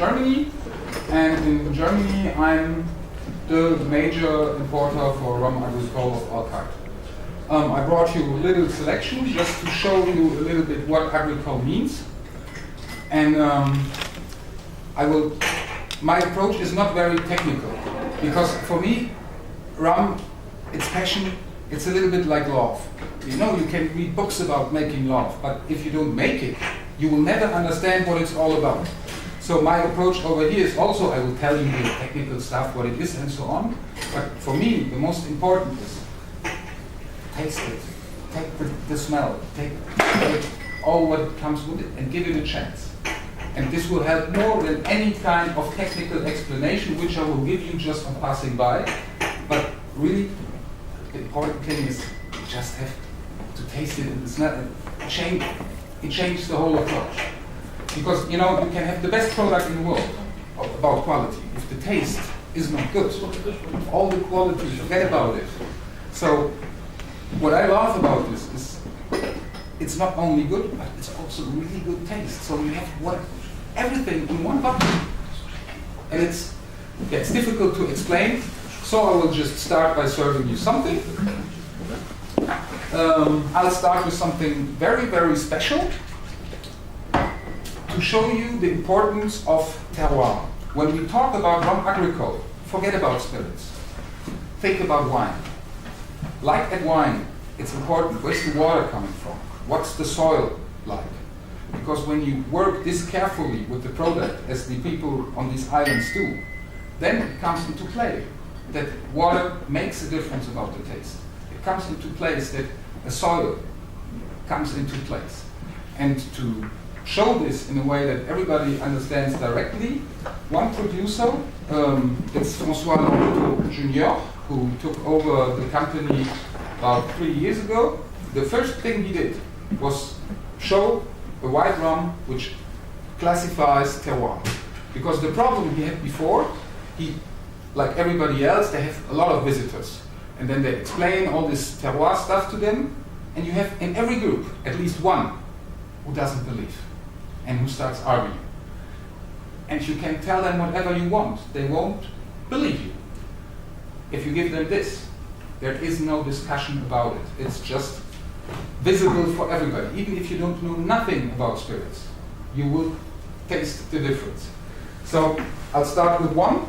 Germany, and in Germany I'm the major importer for rum Agricole of all kinds. I brought you a little selection just to show you a little bit what Agricole means. And my approach is not very technical, because for me, rum, it's passion, it's a little bit like love. You know, you can read books about making love, but if you don't make it, you will never understand what it's all about. So my approach over here is also, I will tell you the technical stuff, what it is and so on, but for me, the most important is taste it, take the smell, take all what comes with it and give it a chance. And this will help more than any kind of technical explanation, which I will give you just on passing by. But really, the important thing is you just have to taste it and smell it. It changes the whole approach. Because, you know, you can have the best product in the world about quality. If the taste is not good, all the quality, forget about it. So, what I love about this is it's not only good, but it's also really good taste. So you have everything in one bottle. And it's difficult to explain, so I will just start by serving you something. I'll start with something very, very special to show you the importance of terroir. When we talk about rum Agricole, forget about spirits. Think about wine. Like at wine, it's important, where's the water coming from? What's the soil like? Because when you work this carefully with the product, as the people on these islands do, then it comes into play that water makes a difference about the taste. It comes into place that a soil comes into place. And to show this in a way that everybody understands directly, one producer, it's François Jr., who took over the company about 3 years ago. The first thing he did was show a white rum which classifies terroir. Because the problem he had before, like everybody else, they have a lot of visitors. And then they explain all this terroir stuff to them, and you have in every group at least one who doesn't believe and who starts arguing. And you can tell them whatever you want, they won't believe you. If you give them this, there is no discussion about it. It's just visible for everybody. Even if you don't know nothing about spirits, you will taste the difference. So I'll start with one.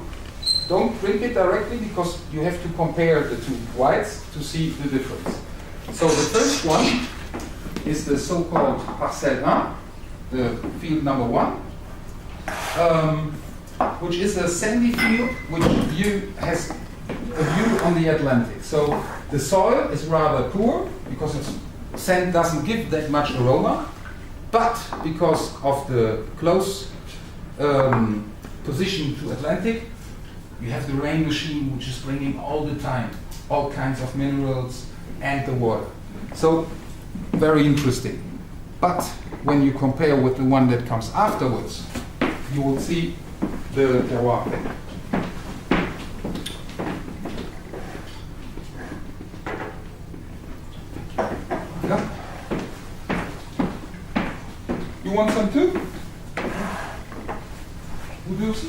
Don't drink it directly because you have to compare the two whites to see the difference. So the first one is the so-called Parcelle 1, the field number 1, which is a sandy field which has a view on the Atlantic. So the soil is rather poor because sand doesn't give that much aroma, but because of the close position to Atlantic, you have the rain machine which is bringing all the time all kinds of minerals and the water. So very interesting. But when you compare with the one that comes afterwards, you will see the terroir. Yeah. You want some too? Who do you see?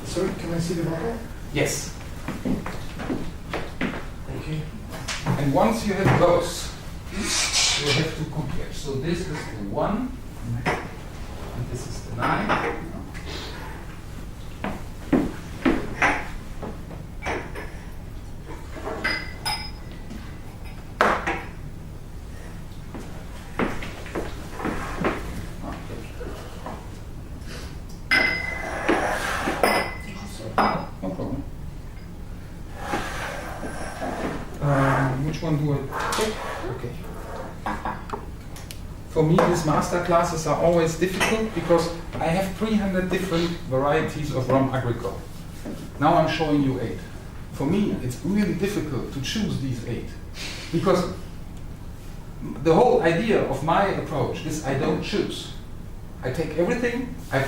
Sorry, can I see the bottle? Yes. Okay. And once you have those, you have to compare. So this is the 1, and this is the 9. Which one do I take? Okay. For me, these master classes are always difficult because I have 300 different varieties of rum Agricole. Now I'm showing you 8. For me, it's really difficult to choose these 8 because the whole idea of my approach is I don't choose. I take everything, I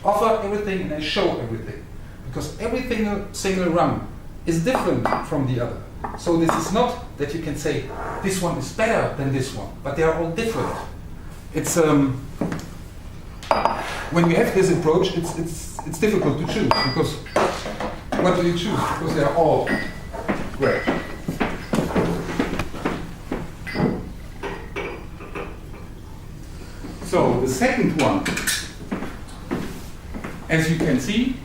offer everything, and I show everything. Because every single rum is different from the other. So this is not that you can say this one is better than this one, but they are all different. It's when you have this approach, it's difficult to choose, because what do you choose? Because they are all great. So the second one, as you can see,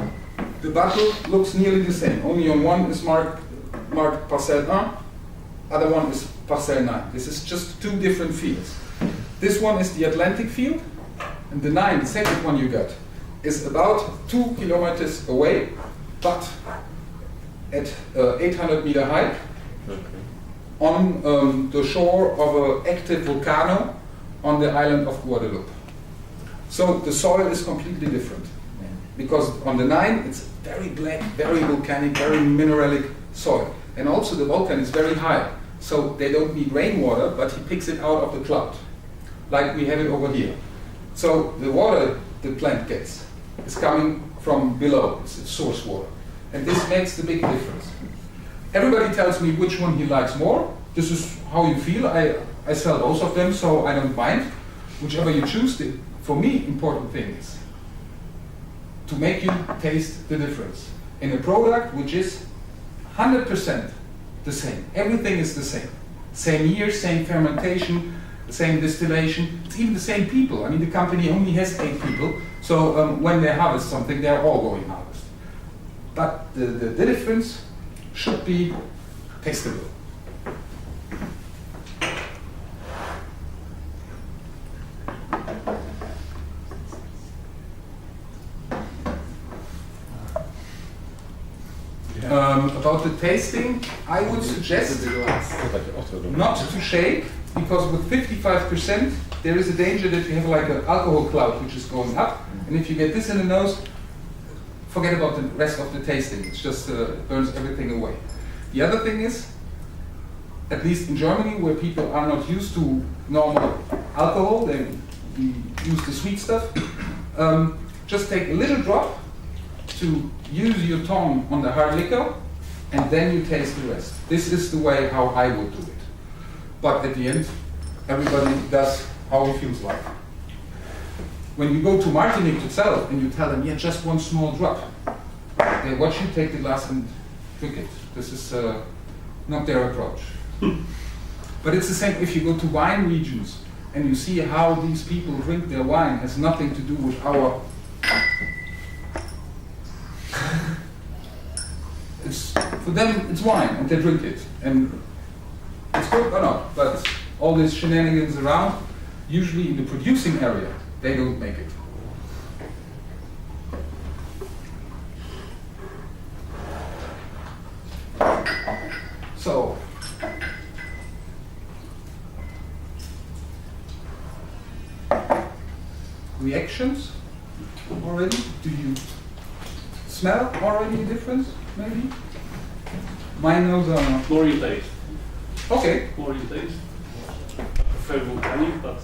the bottle looks nearly the same. Only on one is marked Parcelle 1, other one is Parcelle 9. This is just two different fields. This one is the Atlantic field, and the 9, the second one you got, is about 2 kilometers away, but at 800 meter height, on the shore of an active volcano on the island of Guadeloupe. So the soil is completely different, because on the 9 it's very black, very volcanic, very mineralic soil, and also the volcano is very high, so they don't need rainwater, but he picks it out of the cloud, like we have it over here. So the water the plant gets is coming from below, it's source water, and this makes the big difference. Everybody tells me which one he likes more. This is how you feel. I sell both of them, so I don't mind. Whichever you choose, for me, important thing is to make you taste the difference in a product which is 100% the same. Everything is the same. Same year, same fermentation, same distillation. It's even the same people. I mean, the company only has 8 people, so when they harvest something, they're all going harvest. But the difference should be tastable. About the tasting, I would suggest not to shake, because with 55% there is a danger that you have like an alcohol cloud which is going up, and if you get this in the nose, forget about the rest of the tasting. It just burns everything away. The other thing is, at least in Germany, where people are not used to normal alcohol, they use the sweet stuff, just take a little drop to use your tongue on the hard liquor, and then you taste the rest. This is the way how I would do it. But at the end, everybody does how he feels like. When you go to Martinique itself and you tell them, yeah, just one small drop, they watch you take the glass and drink it. This is not their approach. But it's the same if you go to wine regions and you see how these people drink their wine has nothing to do with our. For them, it's wine, and they drink it, and it's good or not. But all these shenanigans around, usually in the producing area, they don't make it. So, reactions already? Do you smell already a difference, maybe? My nose are not. More you taste. Okay. More you taste. Prefer volcanic, but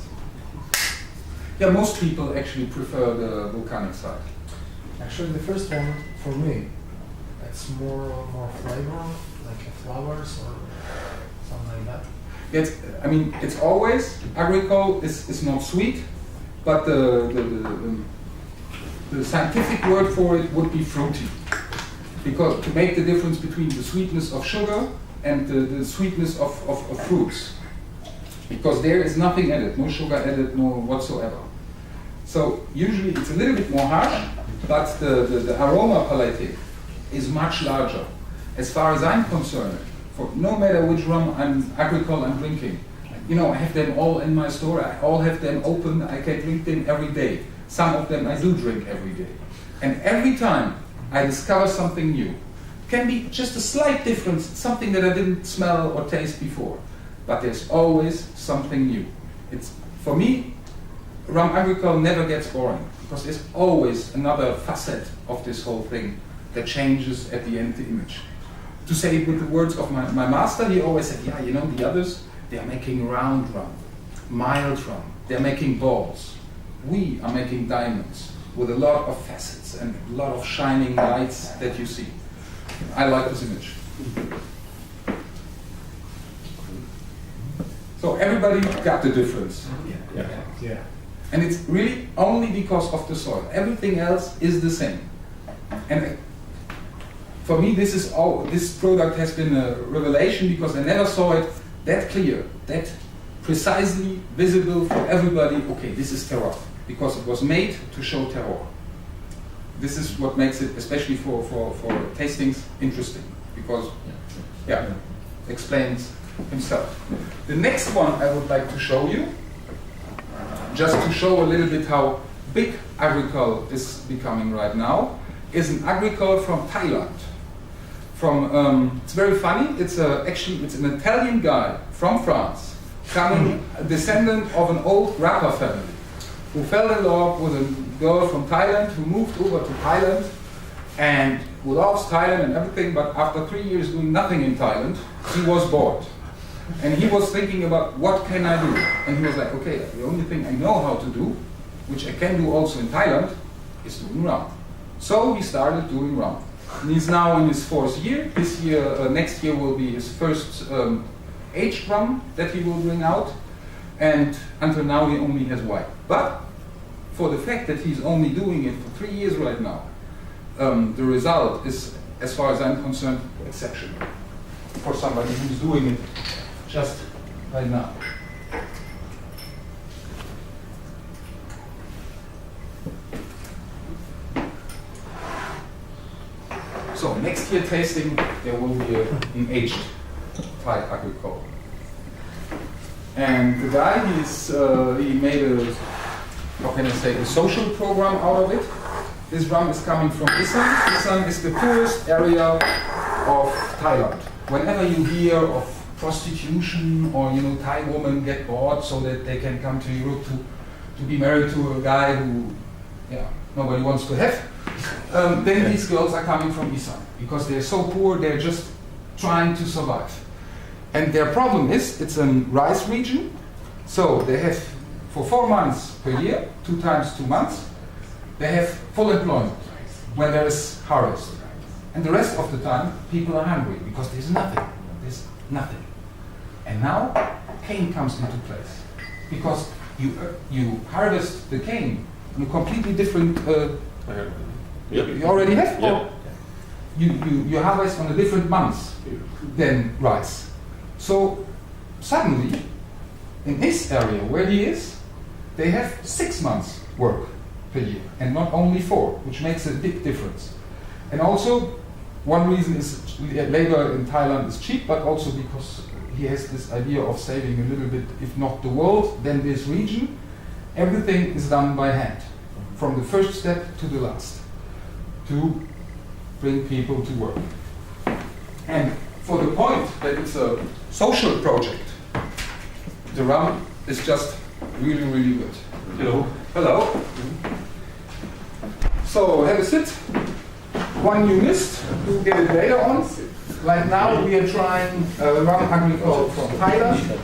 Yeah, most people actually prefer the volcanic side. Actually, the first one, for me, it's more flavor, like flowers or something like that. I mean, it's always, Agricole is not sweet, but the scientific word for it would be fruity. Because to make the difference between the sweetness of sugar and the sweetness of fruits. Because there is nothing added, no sugar added, no whatsoever. So usually it's a little bit more harsh, but the aroma palette is much larger. As far as I'm concerned, for no matter which rum Agricole I'm drinking, you know, I have them all in my store, I all have them open, I can drink them every day. Some of them I do drink every day. And every time I discover something new. Can be just a slight difference, something that I didn't smell or taste before. But there's always something new. It's, for me, rum Agricole never gets boring, because there's always another facet of this whole thing that changes at the end the image. To say it with the words of my master, he always said, yeah, you know, the others, they are making round rum, mild rum, they're making balls. We are making diamonds with a lot of facets and a lot of shining lights that you see. I like this image. So everybody got the difference. Yeah. And it's really only because of the soil. Everything else is the same. And for me, this product has been a revelation because I never saw it that clear, that precisely visible for everybody. Okay, this is terroir, because it was made to show terroir. This is what makes it, especially for tastings, interesting, because explains himself. The next one I would like to show you, just to show a little bit how big Agricole is becoming right now, is an Agricole from Thailand. It's very funny. It's an Italian guy from France, a descendant of an old rapper family, who fell in love with a girl from Thailand, who moved over to Thailand, and who loves Thailand and everything. But after 3 years doing nothing in Thailand, he was bored. And he was thinking about, what can I do? And he was like, okay, the only thing I know how to do, which I can do also in Thailand, is doing rum. So he started doing rum. And he's now in his 4th year. Next year will be his first aged rum that he will bring out. And until now he only has white. But for the fact that he's only doing it for 3 years right now, the result is, as far as I'm concerned, exceptional for somebody who's doing it just right now. So next year tasting, there will be an aged Thai Agricole. And the guy, he made a social program out of it. This rum is coming from Isan. Isan is the poorest area of Thailand. Whenever you hear of prostitution or Thai women get bored so that they can come to Europe to be married to a guy who nobody wants to have, then these girls are coming from Isan because they're so poor, they're just trying to survive. And their problem is, it's a rice region, so they have, for 4 months per year, 2 times 2 months, they have full employment when there is harvest. And the rest of the time, people are hungry because there's nothing. There's nothing. And now, cane comes into place. Because you harvest the cane in a completely different... You already have? Yeah. You harvest on a different months than rice. So, suddenly, in this area where he is, they have 6 months work per year, and not only 4, which makes a big difference. And also, one reason is labor in Thailand is cheap, but also because he has this idea of saving a little bit, if not the world, then this region. Everything is done by hand, from the first step to the last, to bring people to work. And for the point that it's a social project, the rum is just really, really good. Hello. Hello. So have a sit. One you missed, you get it later on. Right now we are trying rum Agricole from Thailand,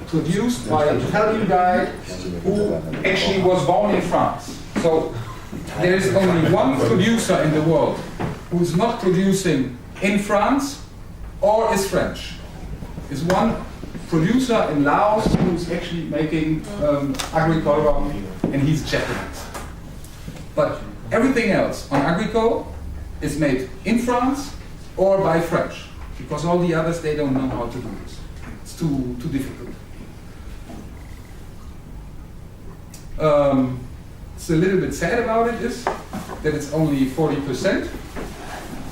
produced by an Italian guy who actually was born in France. So there is only one producer in the world who is not producing in France or is French. Is one producer in Laos who is actually making Agricole rum, and he's Japanese. But everything else on Agricole is made in France or by French, because all the others, they don't know how to do this. It's too difficult. It's a little bit sad about it is that it's only 40%,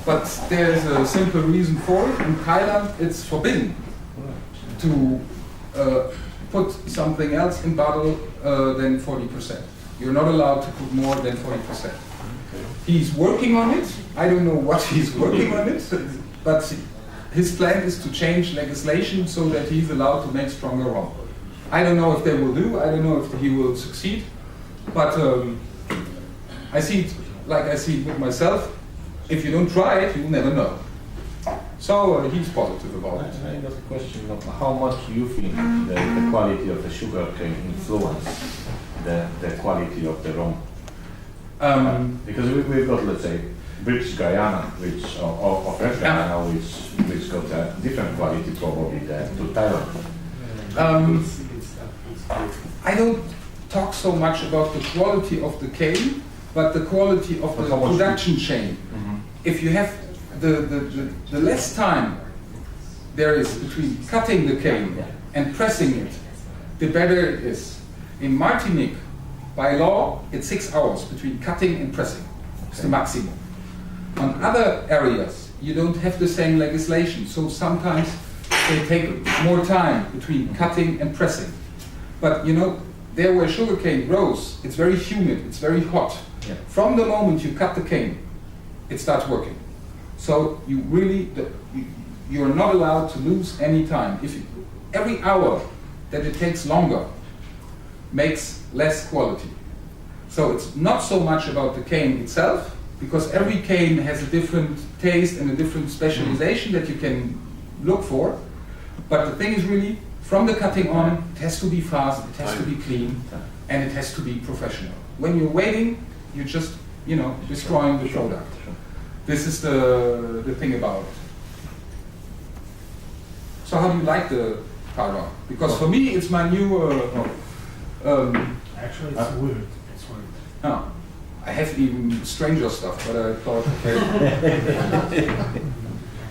but there's a simple reason for it. In Thailand, it's forbidden to put something else in bottle than 40%. You're not allowed to put more than 40%. He's working on it. I don't know what he's working on it, but his plan is to change legislation so that he's allowed to make stronger rum. I don't know if they will do. I don't know if he will succeed, but I see it like I see it with myself. If you don't try it, you'll never know. So he's positive about it. I got a question of how much you think the quality of the sugar can influence the quality of the rum. Because we've got, let's say, British Guyana, which of West Guyana, which got a different quality probably than to Thailand. I don't talk so much about the quality of the cane, but the quality of the production chain. If you have the less time there is between cutting the cane and pressing it, the better it is. In Martinique, by law, it's 6 hours between cutting and pressing. It's the maximum. On other areas, you don't have the same legislation, so sometimes they take more time between cutting and pressing. But you know, there where sugarcane grows, it's very humid, it's very hot. Yeah. From the moment you cut the cane, it starts working. So you really, you're not allowed to lose any time. Every hour that it takes longer makes less quality. So it's not so much about the cane itself, because every cane has a different taste and a different specialization that you can look for. But the thing is really, from the cutting on, it has to be fast, it has to be clean, and it has to be professional. When you're waiting, you're just, you know, destroying the product. This is the thing about it. So how do you like the Chiron? Because for me, it's my new... Actually, it's weird. It's weird. No, I have even stranger stuff, but I thought, okay.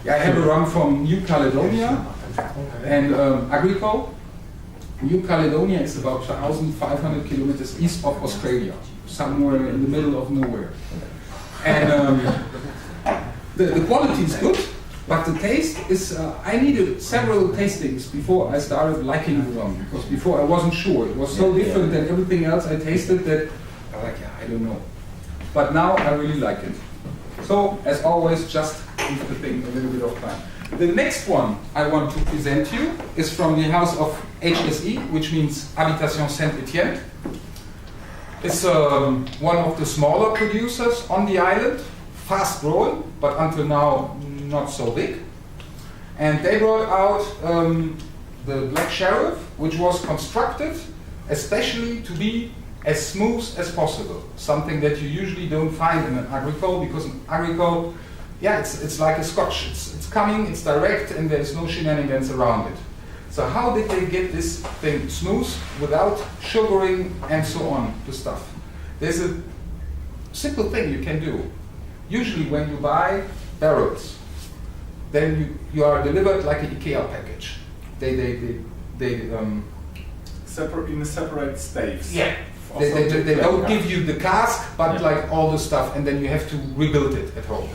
Yeah, I have a rum from New Caledonia and Agricole. New Caledonia is about 1,500 kilometers east of Australia, somewhere in the middle of nowhere. And the quality is good, but the taste is, I needed several tastings before I started liking the rum, because before I wasn't sure. It was so different than everything else I tasted that I was like, yeah, I don't know. But now I really like it. So, as always, just give the thing a little bit of time. The next one I want to present you is from the house of HSE, which means Habitation Saint-Étienne. It's one of the smaller producers on the island, fast growing, but until now not so big. And they brought out the Black Sheriff, which was constructed especially to be as smooth as possible. Something that you usually don't find in an Agricole, because an Agricole, yeah, it's like a Scotch. It's coming, it's direct, and there's no shenanigans around it. So how did they get this thing smooth without sugaring and so on, the stuff? There's a simple thing you can do. Usually when you buy barrels, then you are delivered like an IKEA package. They in a separate staves. Yeah. They don't give you the cask, but like all the stuff, and then you have to rebuild it at home.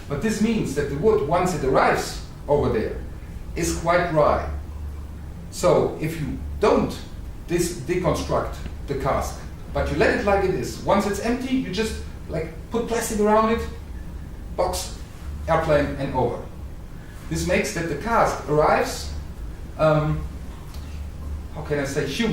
But this means that the wood, once it arrives over there, is quite dry. So if you don't deconstruct the cask, but you let it like it is, once it's empty, you just like put plastic around it, box, airplane, and over. This makes that the cask arrives, how can I say, humid.